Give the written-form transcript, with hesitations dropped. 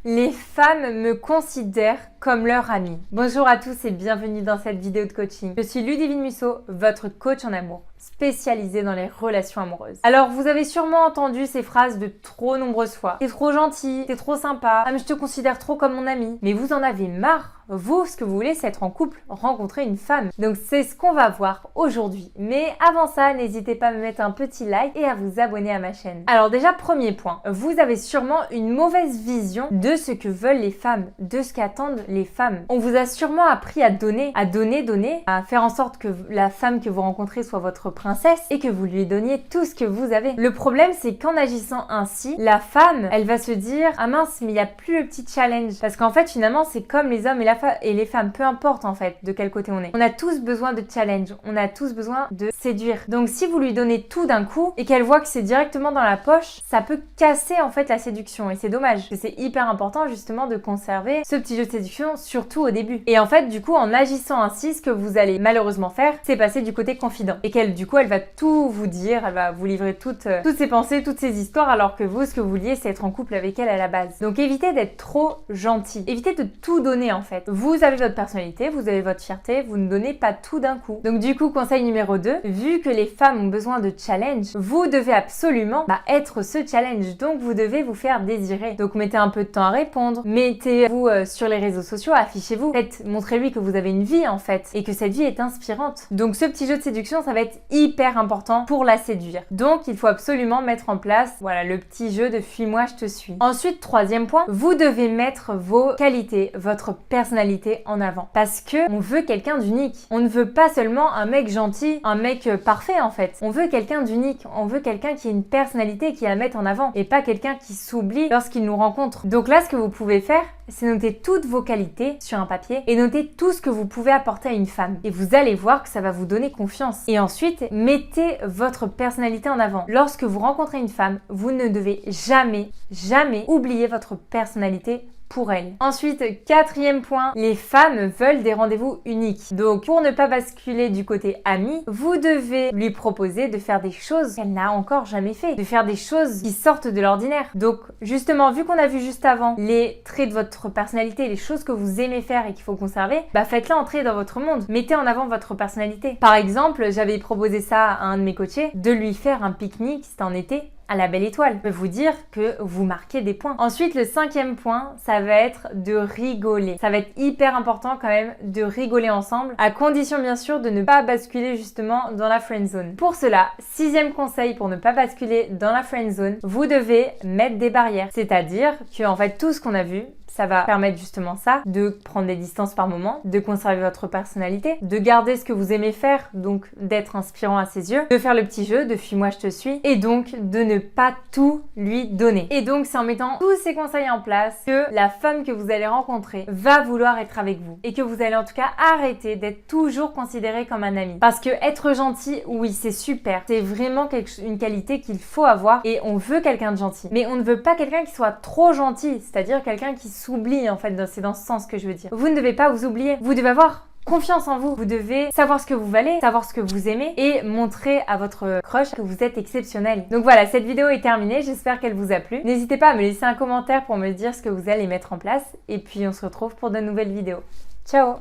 Les femmes me considèrent comme leur amie. Bonjour à tous et bienvenue dans cette vidéo de coaching. Je suis Ludivine Musso, votre coach en amour, spécialisée dans les relations amoureuses. Alors vous avez sûrement entendu ces phrases de trop nombreuses fois. T'es trop gentil, t'es trop sympa, ah mais je te considère trop comme mon ami. Mais vous en avez marre. Vous, ce que vous voulez, c'est être en couple, rencontrer une femme. Donc c'est ce qu'on va voir aujourd'hui. Mais avant ça, n'hésitez pas à me mettre un petit like et à vous abonner à ma chaîne. Alors déjà, premier point, vous avez sûrement une mauvaise vision de ce que veulent les femmes, de ce qu'attendent les femmes. On vous a sûrement appris à donner, à faire en sorte que la femme que vous rencontrez soit votre princesse et que vous lui donniez tout ce que vous avez. Le problème, c'est qu'en agissant ainsi, la femme, elle va se dire « Ah mince, mais il n'y a plus le petit challenge. » Parce qu'en fait, finalement, c'est comme les hommes et les femmes, peu importe en fait de quel côté on est. On a tous besoin de challenge, on a tous besoin de séduire. Donc si vous lui donnez tout d'un coup et qu'elle voit que c'est directement dans la poche, ça peut casser en fait la séduction et c'est dommage. C'est hyper important justement de conserver ce petit jeu de séduction, surtout au début. Et en fait, du coup, en agissant ainsi, ce que vous allez malheureusement faire, c'est passer du côté confident. Et qu'elle, du coup, elle va tout vous dire, elle va vous livrer toutes ses pensées, toutes ses histoires, alors que vous, ce que vous vouliez, c'est être en couple avec elle à la base. Donc évitez d'être trop gentil. Évitez de tout donner en fait. Vous avez votre personnalité, vous avez votre fierté, vous ne donnez pas tout d'un coup. Donc du coup, conseil numéro 2, vu que les femmes ont besoin de challenge, vous devez absolument être ce challenge. Donc vous devez vous faire désirer. Donc mettez un peu de temps à répondre, mettez-vous sur les réseaux sociaux, affichez-vous. Montrez-lui que vous avez une vie en fait et que cette vie est inspirante. Donc ce petit jeu de séduction, ça va être hyper important pour la séduire. Donc il faut absolument mettre en place, voilà, le petit jeu de fuis-moi, je te suis. Ensuite, troisième point, vous devez mettre vos qualités, votre personnalité en avant. Parce que on veut quelqu'un d'unique. On ne veut pas seulement un mec gentil, un mec parfait en fait. On veut quelqu'un d'unique. On veut quelqu'un qui a une personnalité qui la mette en avant et pas quelqu'un qui s'oublie lorsqu'il nous rencontre. Donc là, ce que vous pouvez faire, c'est noter toutes vos qualités sur un papier et noter tout ce que vous pouvez apporter à une femme. Et vous allez voir que ça va vous donner confiance. Et ensuite, mettez votre personnalité en avant. Lorsque vous rencontrez une femme, vous ne devez jamais oublier votre personnalité pour elle. Ensuite, quatrième point, les femmes veulent des rendez-vous uniques. Donc, pour ne pas basculer du côté ami, vous devez lui proposer de faire des choses qu'elle n'a encore jamais fait, de faire des choses qui sortent de l'ordinaire. Donc, justement, vu qu'on a vu juste avant les traits de votre personnalité, les choses que vous aimez faire et qu'il faut conserver, faites-les entrer dans votre monde. Mettez en avant votre personnalité. Par exemple, j'avais proposé ça à un de mes coachés, de lui faire un pique-nique, c'était en été, à la Belle Étoile. Je peux vous dire que vous marquez des points. Ensuite, le cinquième point, ça va être de rigoler. Ça va être hyper important quand même de rigoler ensemble, à condition bien sûr de ne pas basculer justement dans la friend zone. Pour cela, sixième conseil pour ne pas basculer dans la friend zone, vous devez mettre des barrières. C'est-à-dire que en fait tout ce qu'on a vu, ça va permettre justement ça, de prendre des distances par moment, de conserver votre personnalité, de garder ce que vous aimez faire, donc d'être inspirant à ses yeux, de faire le petit jeu de fuis-moi je te suis, et donc de ne pas tout lui donner. Et donc c'est en mettant tous ces conseils en place que la femme que vous allez rencontrer va vouloir être avec vous. Et que vous allez en tout cas arrêter d'être toujours considéré comme un ami. Parce que être gentil, oui c'est super, c'est vraiment une qualité qu'il faut avoir et on veut quelqu'un de gentil. Mais on ne veut pas quelqu'un qui soit trop gentil, c'est-à-dire quelqu'un qui s'oublie en fait, c'est dans ce sens que je veux dire. Vous ne devez pas vous oublier, vous devez avoir confiance en vous. Vous devez savoir ce que vous valez, savoir ce que vous aimez et montrer à votre crush que vous êtes exceptionnel. Donc voilà, cette vidéo est terminée, j'espère qu'elle vous a plu. N'hésitez pas à me laisser un commentaire pour me dire ce que vous allez mettre en place et puis on se retrouve pour de nouvelles vidéos. Ciao!